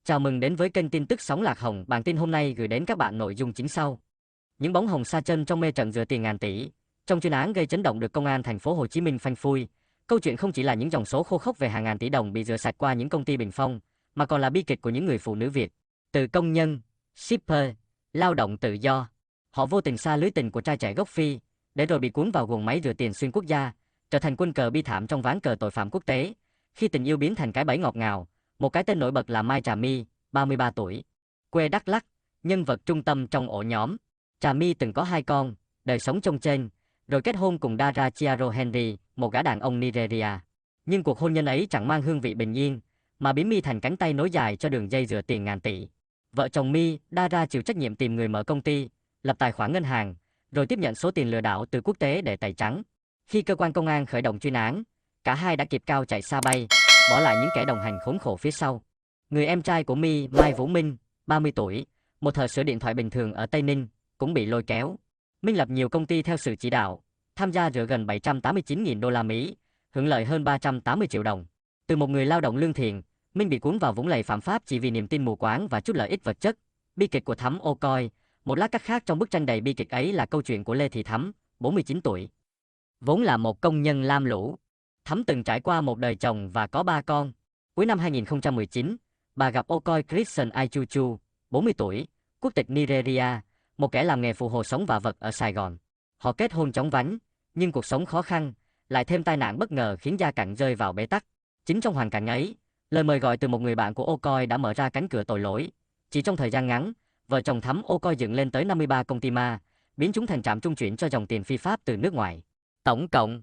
Chào mừng đến với kênh tin tức Sóng Lạc Hồng. Bản tin hôm nay gửi đến các bạn nội dung chính sau. Những bóng hồng sa chân trong mê trận rửa tiền ngàn tỷ. Trong chuyên án gây chấn động được công an thành phố Hồ Chí Minh phanh phui, câu chuyện không chỉ là những dòng số khô khốc về hàng ngàn tỷ đồng bị rửa sạch qua những công ty bình phong, mà còn là bi kịch của những người phụ nữ Việt, từ công nhân, shipper, lao động tự do. Họ vô tình sa lưới tình của trai trẻ gốc Phi, để rồi bị cuốn vào guồng máy rửa tiền xuyên quốc gia, trở thành quân cờ bi thảm trong ván cờ tội phạm quốc tế. Khi tình yêu biến thành cái bẫy ngọt ngào, một cái tên nổi bật là Mai Trà My, 33 tuổi, quê Đắk Lắk, nhân vật trung tâm trong ổ nhóm. Trà My từng có 2 con, đời sống chông chênh, rồi kết hôn cùng Dara Chiaro Henry, một gã đàn ông Nigeria. Nhưng cuộc hôn nhân ấy chẳng mang hương vị bình yên, mà biến My thành cánh tay nối dài cho đường dây rửa tiền ngàn tỷ. Vợ chồng My, Dara chịu trách nhiệm tìm người mở công ty, lập tài khoản ngân hàng, rồi tiếp nhận số tiền lừa đảo từ quốc tế để tẩy trắng. Khi cơ quan công an khởi động chuyên án, cả hai đã kịp cao chạy xa bay, bỏ lại những kẻ đồng hành khốn khổ phía sau. Người em trai của My, Mai Vũ Minh, 30 tuổi, một thợ sửa điện thoại bình thường ở Tây Ninh, cũng bị lôi kéo. Minh lập nhiều công ty theo sự chỉ đạo, tham gia rửa gần 789.000 đô la Mỹ, hưởng lợi hơn 380 triệu đồng. Từ một người lao động lương thiện, Minh bị cuốn vào vũng lầy phạm pháp chỉ vì niềm tin mù quáng và chút lợi ích vật chất. Bi kịch của Thắm Ô Coi. Một lát cắt khác trong bức tranh đầy bi kịch ấy là câu chuyện của Lê Thị Thắm, 49 tuổi. Vốn là một công nhân lam lũ, Thắm từng trải qua một đời chồng và có 3 con. Cuối năm 2019, bà gặp Okoi Christian Aichuchu, 40 tuổi, quốc tịch Nigeria, một kẻ làm nghề phụ hồ sống vạ vật ở Sài Gòn. Họ kết hôn chóng vánh, nhưng cuộc sống khó khăn, lại thêm tai nạn bất ngờ khiến gia cảnh rơi vào bế tắc. Chính trong hoàn cảnh ấy, lời mời gọi từ một người bạn của Okoi đã mở ra cánh cửa tội lỗi. Chỉ trong thời gian ngắn, vợ chồng Thắm Okoi dựng lên tới 53 công ty ma, biến chúng thành trạm trung chuyển cho dòng tiền phi pháp từ nước ngoài. Tổng cộng,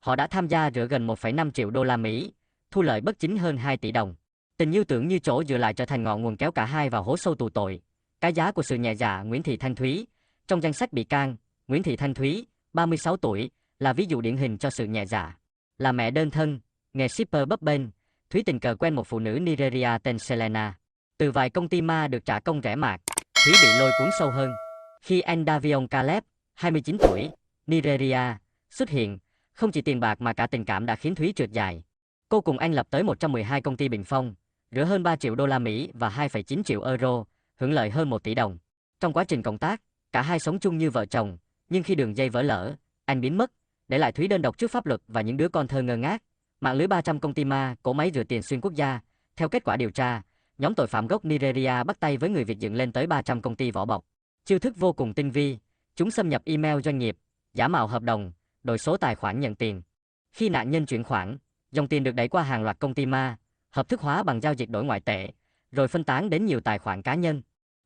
họ đã tham gia rửa gần 1,5 triệu đô la Mỹ, thu lợi bất chính hơn 2 tỷ đồng. Tình yêu tưởng như chỗ dựa lại trở thành ngọn nguồn kéo cả hai vào hố sâu tù tội. Cái giá của sự nhẹ dạ Nguyễn Thị Thanh Thúy. Trong danh sách bị can, Nguyễn Thị Thanh Thúy, 36 tuổi, là ví dụ điển hình cho sự nhẹ dạ. Là mẹ đơn thân, nghề shipper bấp bênh, Thúy tình cờ quen một phụ nữ Nigeria tên Selena. Từ vài công ty ma được trả công rẻ mạt, Thúy bị lôi cuốn sâu hơn. Khi Endavion Caleb, 29 tuổi, Nigeria, xuất hiện, không chỉ tiền bạc mà cả tình cảm đã khiến Thúy trượt dài. Cô cùng anh lập tới 112 công ty bình phong, rửa hơn 3 triệu đô la Mỹ và 2,9 triệu euro, hưởng lợi hơn 1 tỷ đồng. Trong quá trình cộng tác, cả hai sống chung như vợ chồng, nhưng khi đường dây vỡ lở, anh biến mất, để lại Thúy đơn độc trước pháp luật và những đứa con thơ ngơ ngác. Mạng lưới 300 công ty ma, cỗ máy rửa tiền xuyên quốc gia. Theo kết quả điều tra, nhóm tội phạm gốc Nigeria bắt tay với người Việt dựng lên tới 300 công ty vỏ bọc. Chiêu thức vô cùng tinh vi, chúng xâm nhập email doanh nghiệp, giả mạo hợp đồng, đổi số tài khoản nhận tiền. Khi nạn nhân chuyển khoản, dòng tiền được đẩy qua hàng loạt công ty ma, hợp thức hóa bằng giao dịch đổi ngoại tệ, rồi phân tán đến nhiều tài khoản cá nhân.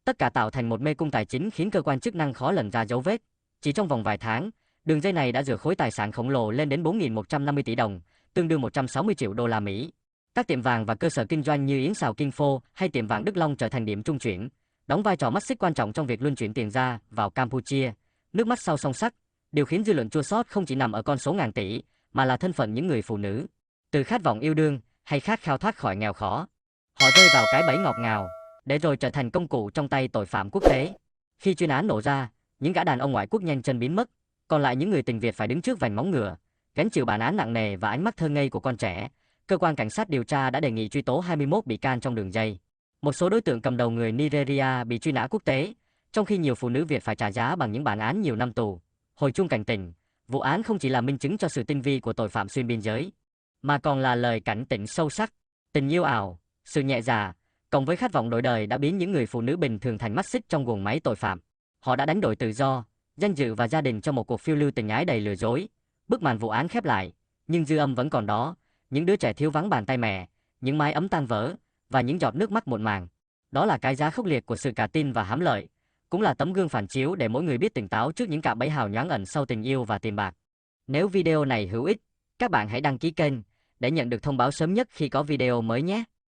Tất cả tạo thành một mê cung tài chính khiến cơ quan chức năng khó lần ra dấu vết. Chỉ trong vòng vài tháng, đường dây này đã rửa khối tài sản khổng lồ lên đến 4.150 tỷ đồng, tương đương 160 triệu đô la Mỹ. Các tiệm vàng và cơ sở kinh doanh như Yến Xào Kinh Phô hay tiệm vàng Đức Long trở thành điểm trung chuyển, đóng vai trò mắt xích quan trọng trong việc luân chuyển tiền ra vào Campuchia. Nước mắt sau song sắt, điều khiến dư luận chua xót không chỉ nằm ở con số ngàn tỷ, mà là thân phận những người phụ nữ. Từ khát vọng yêu đương hay khát khao thoát khỏi nghèo khó, họ rơi vào cái bẫy ngọt ngào, để rồi trở thành công cụ trong tay tội phạm quốc tế. Khi chuyên án nổ ra, những gã đàn ông ngoại quốc nhanh chân biến mất, còn lại những người tình Việt phải đứng trước vành móng ngựa, gánh chịu bản án nặng nề và ánh mắt thơ ngây của con trẻ. Cơ quan cảnh sát điều tra đã đề nghị truy tố 21 bị can trong đường dây. Một số đối tượng cầm đầu người Nigeria bị truy nã quốc tế, trong khi nhiều phụ nữ Việt phải trả giá bằng những bản án nhiều năm tù. Hồi chuông cảnh tỉnh, vụ án không chỉ là minh chứng cho sự tinh vi của tội phạm xuyên biên giới, mà còn là lời cảnh tỉnh sâu sắc. Tình yêu ảo, sự nhẹ dạ, cộng với khát vọng đổi đời đã biến những người phụ nữ bình thường thành mắt xích trong guồng máy tội phạm. Họ đã đánh đổi tự do, danh dự và gia đình cho một cuộc phiêu lưu tình ái đầy lừa dối. Bức màn vụ án khép lại, nhưng dư âm vẫn còn đó. Những đứa trẻ thiếu vắng bàn tay mẹ, những mái ấm tan vỡ, và những giọt nước mắt muộn màng. Đó là cái giá khốc liệt của sự cả tin và hám lợi, cũng là tấm gương phản chiếu để mỗi người biết tỉnh táo trước những cạm bẫy hào nhoáng ẩn sau tình yêu và tiền bạc. Nếu video này hữu ích, các bạn hãy đăng ký kênh để nhận được thông báo sớm nhất khi có video mới nhé.